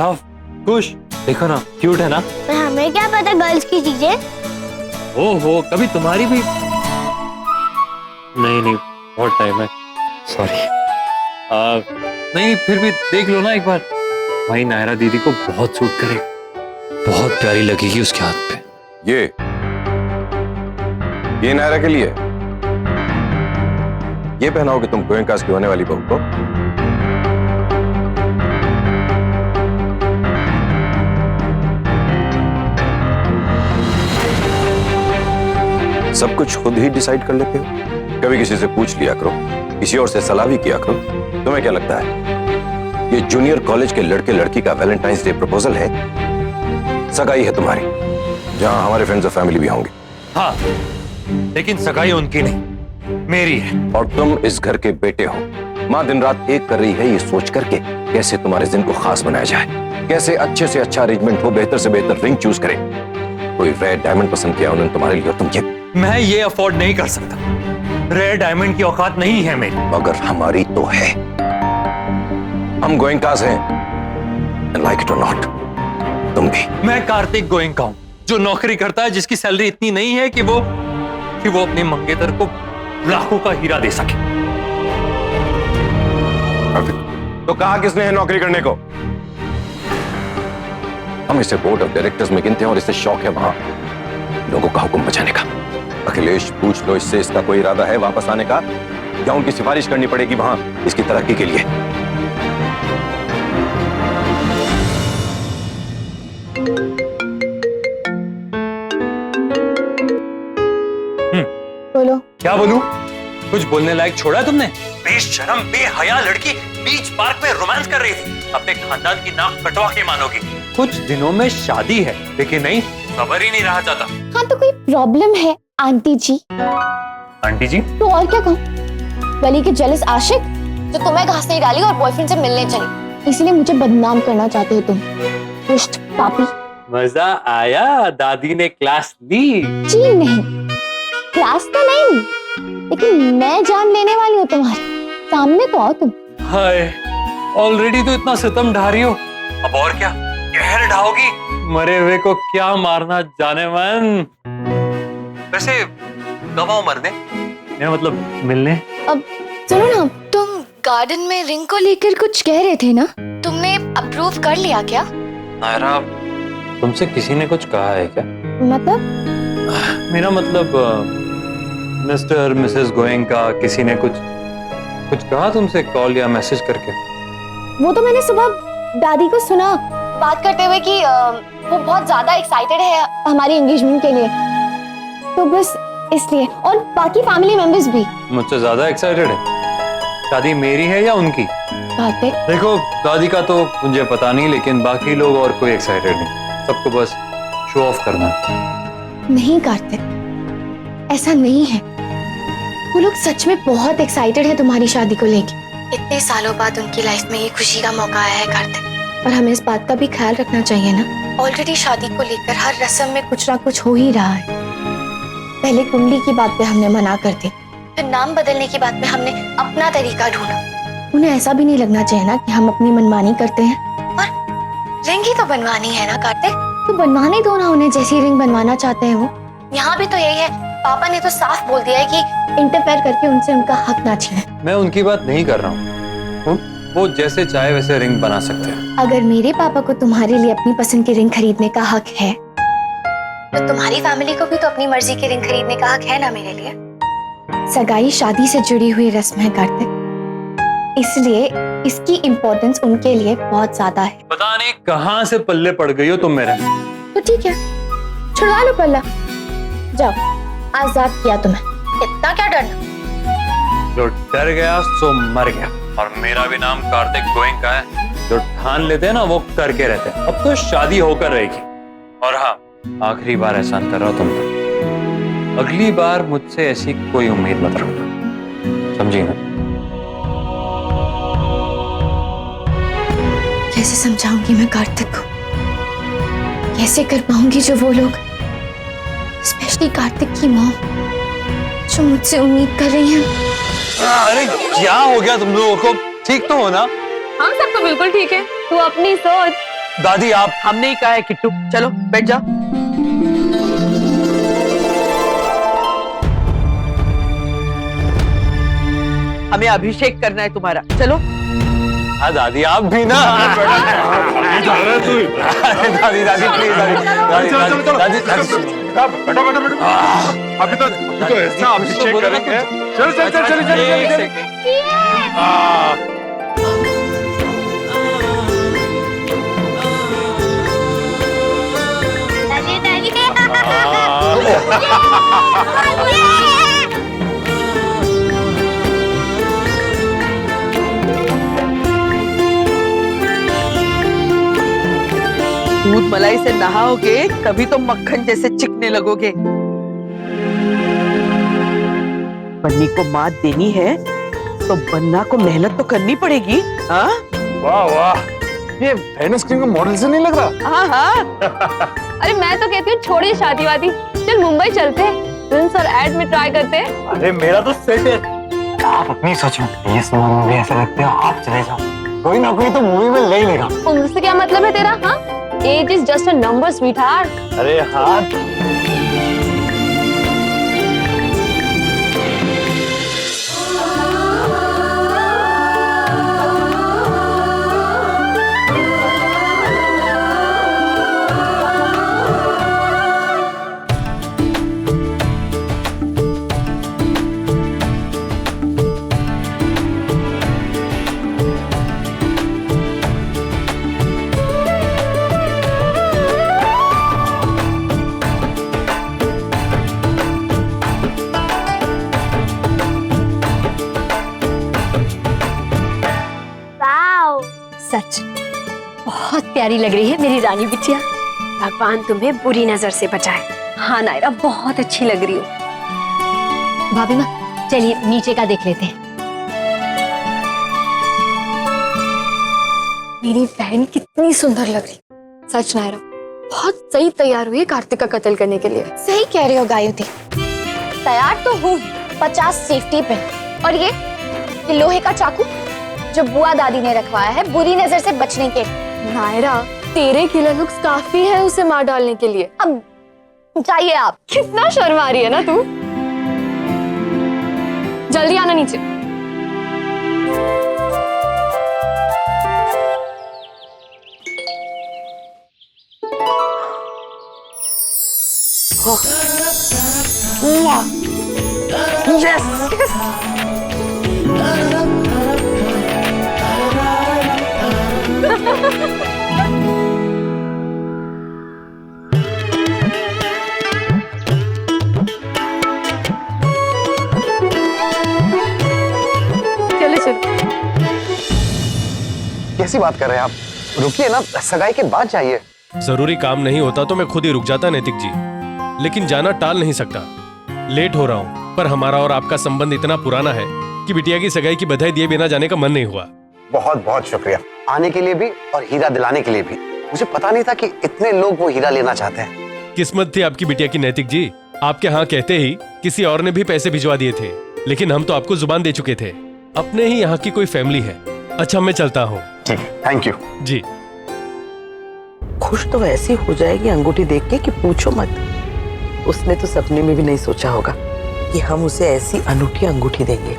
Love, खुश, देखो ना क्यूट है ना। हमें क्या पता गर्ल्स की चीजें। ओहो, कभी तुम्हारी भी नहीं बहुत टाइम है, सॉरी। नहीं फिर भी देख लो ना एक बार, भाई नायरा दीदी को बहुत सूट करे, बहुत प्यारी लगेगी उसके हाथ पे। ये नायरा के लिए ये पहनाओगे तुम गोयंकास की होने वाली बहू को? सब कुछ खुद ही डिसाइड कर लेते हो? कभी किसी से पूछ लिया करो, किसी और से सलाह भी किया करो। तुम्हें क्या लगता है ये जूनियर कॉलेज के लड़के लड़की का वैलेंटाइंस डे प्रपोजल है? सगाई है तुम्हारी, जहां हमारे फ्रेंड्स और फैमिली भी होंगे। हाँ, लेकिन सगाई उनकी नहीं, मेरी है। और तुम इस घर के बेटे हो। माँ दिन रात एक कर रही है ये सोच करके कैसे तुम्हारे दिन को खास बनाया जाए, कैसे अच्छे से अच्छा अरेंजमेंट हो, बेहतर से बेहतर रिंग चूज करें। कोई रेड डायमंड पसंद किया उन्होंने तुम्हारे लिए, और तुम ये। मैं ये अफोर्ड नहीं कर सकता, रेड डायमंड की औकात नहीं है मेरी। मगर हमारी तो है। हम गोयंकास हैं, लाइक इट और नॉट, तुम भी। मैं कार्तिक गोयंका हूं, जो नौकरी करता है, जिसकी सैलरी इतनी नहीं है कि वो अपने मंगेतर को लाखों का हीरा दे सके। तो कहा किसने है नौकरी करने को? हम इसे बोर्ड ऑफ डायरेक्टर्स में गिनते हैं और इसे शौक है वहां लोगों का हुक्म बचाने का। अखिलेश, पूछ लो इससे इसका कोई इरादा है वापस आने का, या उनकी सिफारिश करनी पड़ेगी वहां इसकी तरक्की के लिए। बोलो। क्या बोलूं? कुछ बोलने लायक छोड़ा है तुमने? बेशरम बेहया लड़की बीच पार्क में रोमांस कर रही थी, अपने खानदान की नाक कटवा के मानोगी। कुछ दिनों में शादी है, लेकिन नहीं, खबर ही नहीं रहा जाता। हाँ तो कोई प्रॉब्लम है आंटी जी? आंटी जी? तो और क्या कहूँ, गली के जेलस आशिक जो तुम्हें घास नहीं डाली और बॉयफ्रेंड से मिलने चली, इसीलिए मुझे बदनाम करना चाहते हो तुम, दुष्ट पापी। मजा आया? दादी ने क्लास दी? जी नहीं, क्लास तो नहीं, लेकिन मैं जान लेने वाली हूँ तुम्हारी, सामने तो आओ तुम। हाय, ऑलरेडी तो इतना सितम ढा रही हो, अब और क्या कहर ढाओगी? मरे हुए को क्या मारना जाने मन। वैसे कब आओ मरने? मेरा मतलब मिलने। अब सुनो ना, तुम गार्डन में रिंग को लेकर कुछ कह रहे थे ना, तुमने अप्रूव कर लिया क्या? नायरा, तुमसे किसी ने कुछ कहा है क्या? मतलब? मेरा मतलब मिस्टर मिसेस गोयंका, किसी ने कुछ कहा तुमसे कॉल या मैसेज करके? वो तो मैंने सुबह दादी को सुना बात करते हुए कि वो बहुत ज्यादा एक्साइटेड है हमारी एंगेजमेंट के लिए, तो बस इसलिए, और बाकी फैमिली मेंबर्स भी। मुझसे ज्यादा एक्साइटेड है? शादी मेरी है या उनकी? कार्तिक, देखो, दादी का तो मुझे पता नहीं, लेकिन बाकी लोग और कोई एक्साइटेड नहीं, सबको बस शो ऑफ करना। नहीं कार्तिक, ऐसा नहीं है, वो लोग सच में बहुत एक्साइटेड है तुम्हारी शादी को लेके। इतने सालों बाद उनकी लाइफ में ये खुशी का मौका आया है कार्तिक, और हमें इस बात का भी ख्याल रखना चाहिए ना। ऑलरेडी शादी को लेकर हर रस्म में कुछ ना कुछ हो ही रहा है। पहले कुंडली की बात पे हमने मना कर दी, फिर नाम बदलने की बात पे हमने अपना तरीका ढूंढा। उन्हें ऐसा भी नहीं लगना चाहिए ना कि हम अपनी मनमानी करते हैं। और रिंग ही तो बनवानी है ना कार्तिक, तो बनवाने दो ना उन्हें, जैसी रिंग बनवाना चाहते हैं वो। यहाँ भी तो यही है, पापा ने तो साफ बोल दिया है कि इंटरफेयर करके उनसे उनका हक ना छीने। मैं उनकी बात नहीं कर रहा हूँ, वो जैसे चाहे वैसे रिंग बना सकते हैं। अगर मेरे पापा को तुम्हारे लिए अपनी पसंद की रिंग खरीदने का हक है, तो तुम्हारी फैमिली को भी तो अपनी मर्जी की रिंग खरीदने का हक है ना मेरे लिए। सगाई शादी से जुड़ी हुई रस्म है कार्तिक, इसलिए इसकी इम्पोर्टेंस उनके लिए बहुत ज्यादा है। पता नहीं कहाँ से पल्ले पड़ गई हो तुम मेरे। तो ठीक है, छुड़वा लो पल्ला, जाओ, आजाद किया तुम्हें, इतना क्या डरना। जो डर गया सो मर गया, और मेरा भी नाम कार्तिक गोयंका है। जो ठान लेते हैं ना वो करके रहते हैं। अब तो शादी होकर रहेगी, और हाँ, आखिरी बार एहसान कर रहा हूं तुम पर, अगली बार मुझसे ऐसी कोई उम्मीद मत रखना, समझी ना? कैसे समझाऊंगी मैं कार्तिक को, कैसे कर पाऊंगी जो वो लोग, स्पेशली कार्तिक की मॉम, जो मुझसे उम्मीद कर रही हैं। अरे क्या हो गया तुम लोगों को? ठीक तो हो ना? हम सब तो बिल्कुल ठीक है, तू अपनी सोच। दादी आप। हमने ही कहा है किट्टू, चलो बैठ जा। हमें अभिषेक करना है तुम्हारा, चलो। हाँ दादी आप भी ना। दादी दादी प्लीज दादी बैठो बैठो बैठो। अभी तो ऐसा अभिषेक करेंगे। चल चल चल चल चल दूध मलाई से नहाओगे कभी तो मक्खन जैसे चिकने लगोगे। बन्नी को मात देनी है तो बन्ना को मेहनत तो करनी पड़ेगी। हाँ वाह वाह, ये फेनस क्रीम का मॉडल से नहीं लग रहा। हाँ हाँ। अरे मैं तो कहती हूँ छोड़िए शादी वादी, चल मुंबई चलते हैं, फिल्म्स और एड में ट्राई करते हैं। अरे मेरा तो सेट है। आप अपनी सोचो, ये सुनो मुझे ऐसा लगता है आप चले जाओ, कोई ना कोई तो मूवी में ले ही लेगा। उम्र से क्या मतलब है तेरा? हाँ, age is just a number sweetheart. अरे हाँ, सच बहुत प्यारी लग रही है मेरी रानी बिटिया। भगवान तुम्हें बुरी नजर से बचाए। हाँ नायरा, बहुत अच्छी लग रही हो। भाभी माँ चलिए नीचे का देख लेते हैं। मेरी बहन कितनी सुंदर लग रही। सच नायरा, बहुत सही तैयार हुई है कार्तिक का कत्ल करने के लिए। सही कह रही हो गायुति। तैयार तो हूँ, 50 सेफ्टी पिन और ये लोहे का चाकू जो बुआ दादी ने रखवाया है बुरी नजर से बचने के। नायरा, तेरे किलर लुक्स काफी है उसे मार डालने के लिए। अब जाइए आप। कितना शर्मा रही है ना तू। जल्दी आना नीचे। कैसी बात कर रहे हैं आप? रुकिए ना, सगाई के बाद जाइए। जरूरी काम नहीं होता तो मैं खुद ही रुक जाता नैतिक जी, लेकिन जाना टाल नहीं सकता। लेट हो रहा हूँ, पर हमारा और आपका संबंध इतना पुराना है कि बिटिया की सगाई की बधाई दिए बिना जाने का मन नहीं हुआ। बहुत बहुत शुक्रिया आने के लिए भी और हीरा दिलाने के लिए भी। मुझे पता नहीं था कि इतने लोग वो हीरा लेना चाहते हैं। किस्मत थी आपकी बिटिया की नैतिक जी, आपके हाँ कहते ही किसी और ने भी पैसे भिजवा दिए थे, लेकिन हम तो आपको जुबान दे चुके थे। अपने ही यहाँ की कोई फैमिली है। अच्छा मैं चलता हूँ। ठीक है, थैंक यू जी। खुश तो ऐसी हो जाएगी अंगूठी देख के कि पूछो मत। उसने तो सपने में भी नहीं सोचा होगा कि हम उसे ऐसी अनूठी अंगूठी देंगे।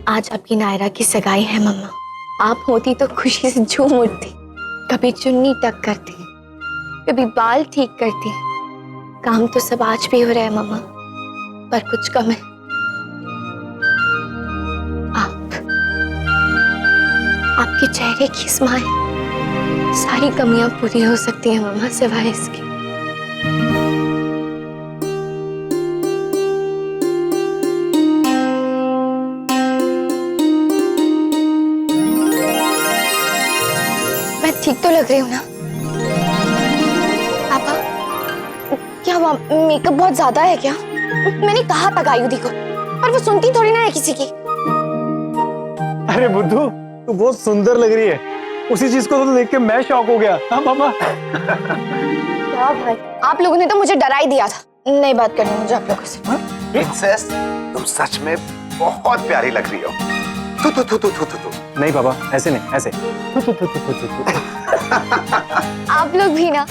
आज आपकी नायरा की सगाई है मम्मा। आप होती तो खुशी से झूम उठती, कभी चुन्नी टक करती, कभी बाल ठीक करती। काम तो सब आज भी हो रहा है मम्मा, पर कुछ कम है। आपके चेहरे की स्माइल, सारी कमियां पूरी हो सकती हैं मम्मा, सिवाय इसके। मैं ठीक तो लग रही हूँ ना पापा? क्या हुआ, मेकअप बहुत ज्यादा है क्या? मैंने कहा था गायुदी को, पर वो सुनती थोड़ी ना है किसी की। अरे बुद्धू, तू बहुत सुंदर लग रही है। उसी चीज को तो देख के मैं शॉक हो गया। हाँ पापा। क्या भाई, आप लोगों ने तो मुझे डरा ही दिया था। नहीं बात करनी मुझे आप लोगों से। प्रिंसेस, तुम सच में बहुत प्यारी लग रही हो। थू थू थू थू थू थू थू। नहीं पापा, ऐसे नहीं, ऐसे थू थू थू थू थू थू थू। आप लोग भी ना।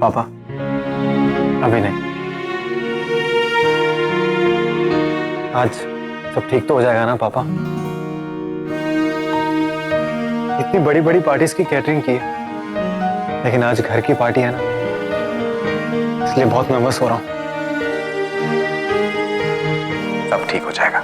पापा अभी नहीं, आज सब ठीक तो हो जाएगा ना पापा? इतनी बड़ी बड़ी पार्टीज की कैटरिंग की है, लेकिन आज घर की पार्टी है ना, इसलिए बहुत नर्वस हो रहा हूँ। सब ठीक हो जाएगा।